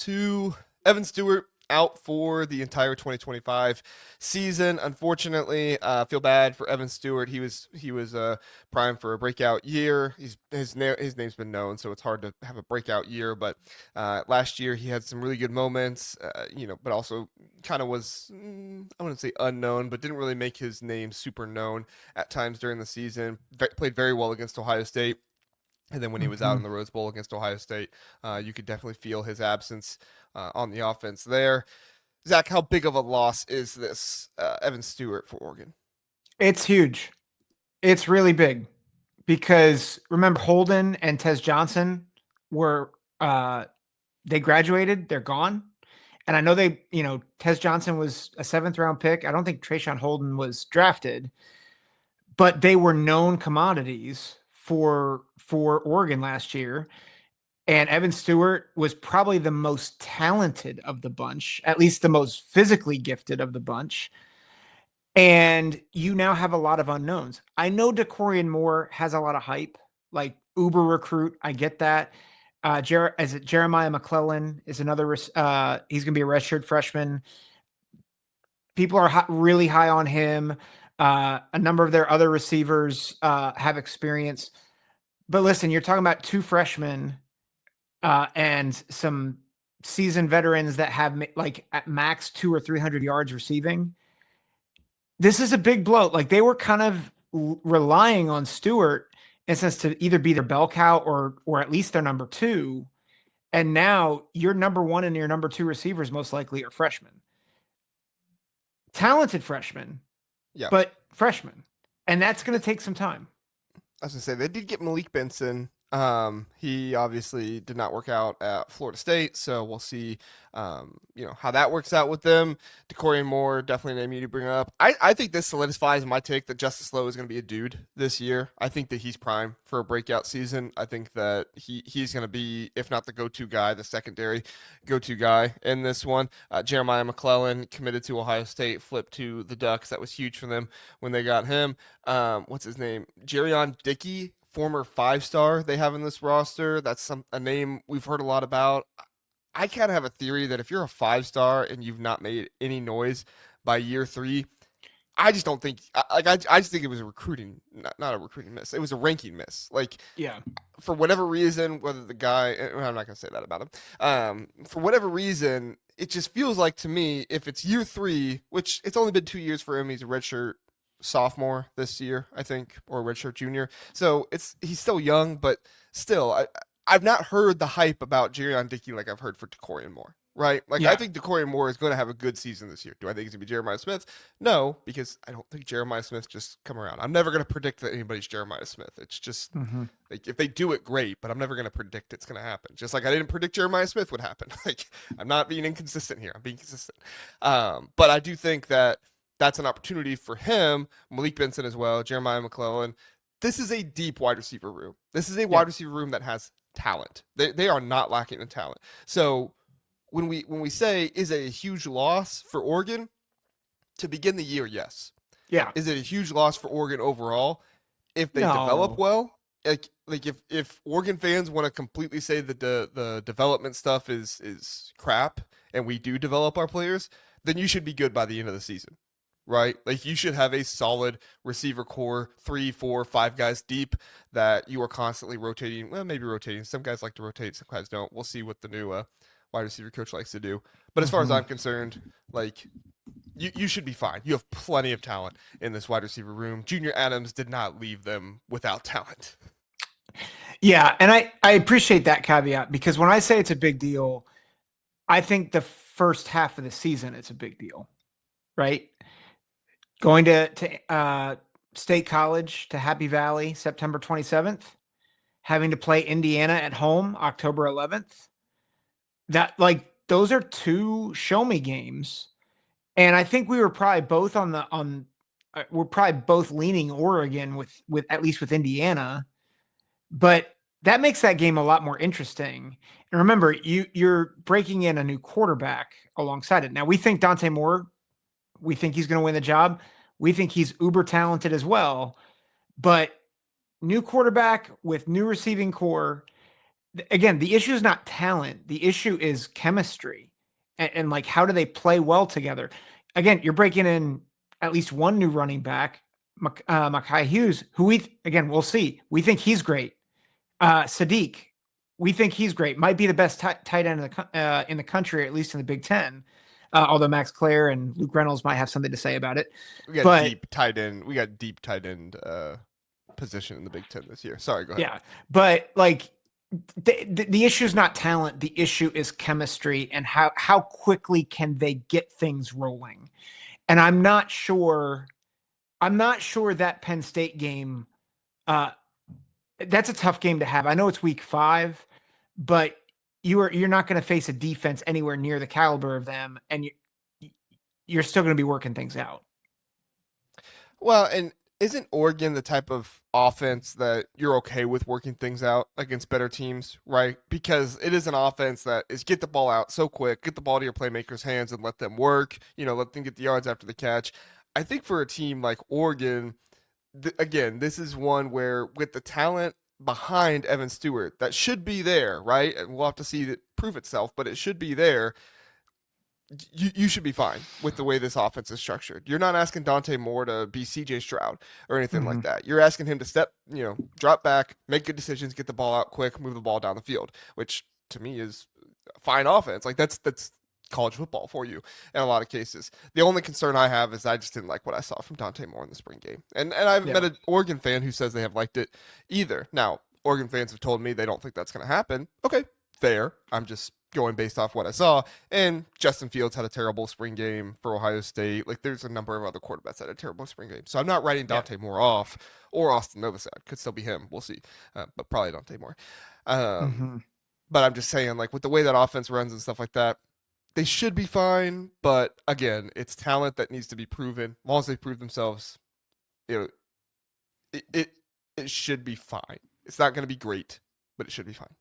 to Evan Stewart out for the entire 2025 season. Unfortunately, feel bad for Evan Stewart. He was primed for a breakout year. His name's been known, so it's hard to have a breakout year. But last year he had some really good moments, but also kind of was I wouldn't say unknown, but didn't really make his name super known at times during the season. Played very well against Ohio State. And then when he was out Hmm. in the Rose Bowl against Ohio State, you could definitely feel his absence on the offense there. Zach, how big of a loss is this Evan Stewart for Oregon? It's huge. It's really big because remember Holden and Tez Johnson were they graduated, they're gone. And I know Tez Johnson was a seventh round pick. I don't think Trayshawn Holden was drafted, but they were known commodities for Oregon last year. And Evan Stewart was probably the most talented of the bunch, at least the most physically gifted of the bunch. And you now have a lot of unknowns. I know DeCorian Moore has a lot of hype, like Uber recruit. I get that. Jeremiah McClellan is another. He's going to be a redshirt freshman. People are really high on him. A number of their other receivers have experience. But listen, you're talking about two freshmen and some seasoned veterans that have like at max 200 or 300 yards receiving. This is a big blow. Like they were kind of relying on Stewart in a sense to either be their bell cow or at least their number two. And now your number one and your number two receivers most likely are freshmen. Talented freshmen, Yeah, but freshmen. And that's going to take some time. I was gonna say they did get Malik Benson. He obviously did not work out at Florida State, so we'll see, how that works out with them. DeCorian Moore, definitely a name you to bring up. I think this solidifies my take that Justice Lowe is going to be a dude this year. I think that he's prime for a breakout season. I think that he's going to be, if not the go-to guy, the secondary go-to guy in this one. Jeremiah McClellan committed to Ohio State, flipped to the Ducks. That was huge for them when they got him. What's his name? Jerion Dickey, former five-star they have in this roster. That's a name we've heard a lot about. I kind of have a theory that if you're a five-star and you've not made any noise by year three, I just don't think I just think it was a recruiting, not a recruiting miss. It was a ranking miss. Like Yeah. for whatever reason, whether the guy, I'm not gonna say that about him. For whatever reason, it just feels like to me, if it's year three, which it's only been 2 years for him, he's a redshirt sophomore this year, I think, or a redshirt junior. So he's still young, but still, I've not heard the hype about Jerion Dickey like I've heard for DeCorian Moore. Right? Like I Yeah. think DeCorian Moore is going to have a good season this year. Do I think he's going to be Jeremiah Smith? No, because I don't think Jeremiah Smith just come around. I'm never going to predict that anybody's Jeremiah Smith. It's just Mm-hmm. like if they do it, great, but I'm never going to predict it's going to happen. Just like I didn't predict Jeremiah Smith would happen. Like I'm not being inconsistent here. I'm being consistent. But I do think that that's an opportunity for him, Malik Benson as well, Jeremiah McClellan. This is a deep wide receiver room. This is a Yeah. wide receiver room that has talent. They are not lacking in talent. So when we say is it a huge loss for Oregon to begin the year, yes. Yeah. Is it a huge loss for Oregon overall if they develop No. well? Like if Oregon fans want to completely say that the development stuff is crap and we do develop our players, then you should be good by the end of the season. Right? Like you should have a solid receiver core, 3, 4, 5 guys deep that you are constantly rotating. Well, maybe rotating. Some guys like to rotate, some guys don't. We'll see what the new wide receiver coach likes to do. But as far as Mm-hmm. I'm concerned, like you should be fine. You have plenty of talent in this wide receiver room. Junior Adams did not leave them without talent. Yeah, and I appreciate that caveat because when I say it's a big deal, I think the first half of the season it's a big deal, right? Going to State College to Happy Valley September 27th, having to play Indiana at home October 11th. That like those are two show me games, and I think we were probably both we're probably both leaning Oregon with at least with Indiana. But that makes that game a lot more interesting. And remember, you're breaking in a new quarterback alongside it. Now we think Dante Moore, we think he's going to win the job. We think he's uber talented as well. But new quarterback with new receiving core, again, the issue is not talent. The issue is chemistry, and like how do they play well together? Again, you're breaking in at least one new running back, Makai Hughes, who again we'll see. We think he's great. Sadiq, we think he's great. Might be the best tight end in the country, at least in the Big Ten. Although Max Clare and Luke Reynolds might have something to say about it. We got But deep tight end. We got deep tight end position in the Big Ten this year. Sorry, go ahead. yeah, but like the issue is not talent. The issue is chemistry and how quickly can they get things rolling. And I'm not sure. I'm not sure that Penn State game. That's a tough game to have. I know it's week 5, but you're not going to face a defense anywhere near the caliber of them, and you're still going to be working things out. Well, and isn't Oregon the type of offense that you're okay with working things out against better teams, right? Because it is an offense that is get the ball out so quick, get the ball to your playmakers' hands and let them work, let them get the yards after the catch. I think for a team like Oregon, again, this is one where with the talent behind Evan Stewart that should be there, right? And we'll have to see it prove itself, but it should be there. You should be fine with the way this offense is structured. You're not asking Dante Moore to be CJ Stroud or anything like that. You're asking him to drop back, make good decisions, get the ball out quick, move the ball down the field, which to me is fine offense. Like that's college football for you in a lot of cases. The only concern I have is I just didn't like what I saw from Dante Moore in the spring game. And I haven't met an Oregon fan who says they have liked it either. Now, Oregon fans have told me they don't think that's going to happen. Okay, fair. I'm just going based off what I saw. And Justin Fields had a terrible spring game for Ohio State. Like there's a number of other quarterbacks that had a terrible spring game. So I'm not writing Dante Moore off or Austin Novosad. Could still be him. We'll see. But probably Dante Moore. But I'm just saying, like with the way that offense runs and stuff like that, they should be fine. But again, it's talent that needs to be proven. As long as they prove themselves, it should be fine. It's not going to be great, but it should be fine.